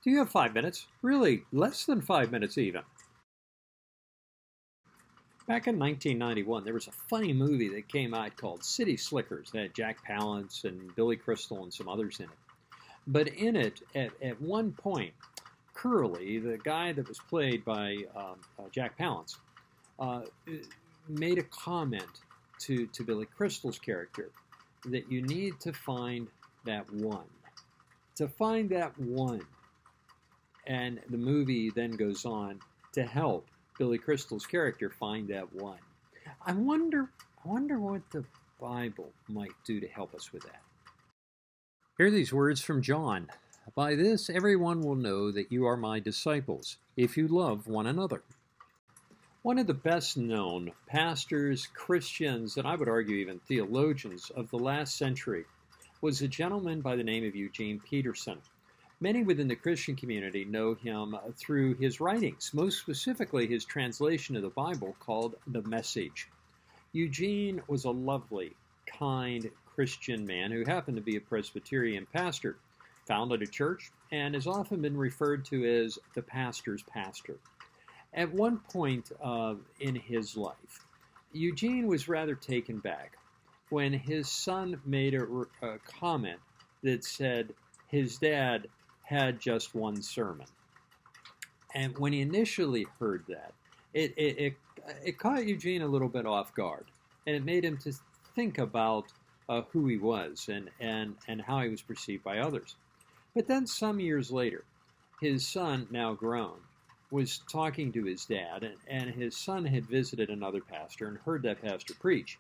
Do you have 5 minutes? Really, less than 5 minutes even. Back in 1991, there was a funny movie that came out called City Slickers that had Jack Palance and Billy Crystal and some others in it. But in it, at one point, Curly, the guy that was played by Jack Palance, made a comment to Billy Crystal's character that you need to find that one. To find that one. And the movie then goes on to help Billy Crystal's character find that one. I wonder what the Bible might do to help us with that. Hear these words from John. By this everyone will know that you are my disciples, if you love one another. One of the best known pastors, Christians, and I would argue even theologians of the last century was a gentleman by the name of Eugene Peterson. Many within the Christian community know him through his writings, most specifically his translation of the Bible called The Message. Eugene was a lovely, kind Christian man who happened to be a Presbyterian pastor, founded a church, and has often been referred to as the pastor's pastor. At one point in his life, Eugene was rather taken back when his son made a comment that said his dad had just one sermon. And when he initially heard that, it caught Eugene a little bit off guard, and it made him to think about who he was and how he was perceived by others. But then some years later, his son, now grown, was talking to his dad, and his son had visited another pastor and heard that pastor preach.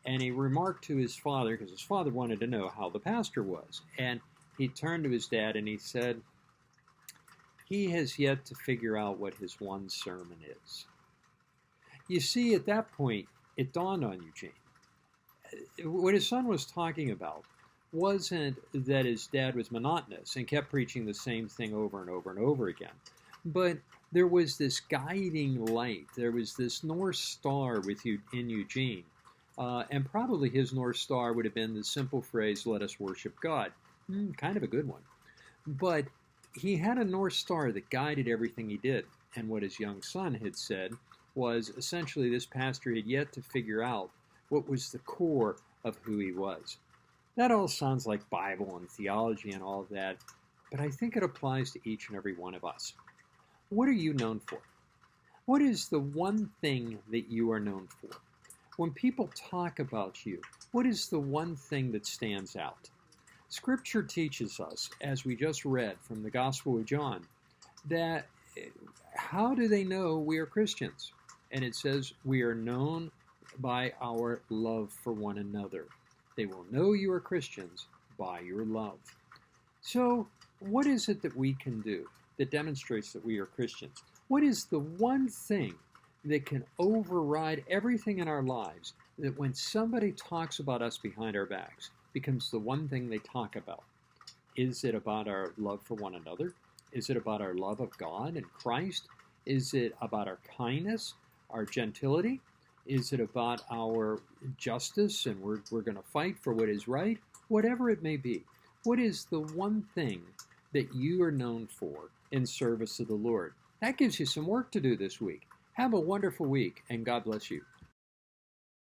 And he remarked to his father, because his father wanted to know how the pastor was, and he turned to his dad and he said, he has yet to figure out what his one sermon is. You see, at that point, it dawned on Eugene. What his son was talking about wasn't that his dad was monotonous and kept preaching the same thing over and over and over again, but there was this guiding light. There was this North Star in Eugene, and probably his North Star would have been the simple phrase, let us worship God. Kind of a good one. But he had a North Star that guided everything he did. And what his young son had said was essentially this pastor had yet to figure out what was the core of who he was. That all sounds like Bible and theology and all of that, but I think it applies to each and every one of us. What are you known for? What is the one thing that you are known for? When people talk about you, what is the one thing that stands out? Scripture teaches us, as we just read from the Gospel of John, that how do they know we are Christians? And it says we are known by our love for one another. They will know you are Christians by your love. So what is it that we can do that demonstrates that we are Christians? What is the one thing that can override everything in our lives, that when somebody talks about us behind our backs, becomes the one thing they talk about? Is it about our love for one another? Is it about our love of God and Christ? Is it about our kindness, our gentility? Is it about our justice and we're going to fight for what is right? Whatever it may be. What is the one thing that you are known for in service of the Lord? That gives you some work to do this week. Have a wonderful week, and God bless you.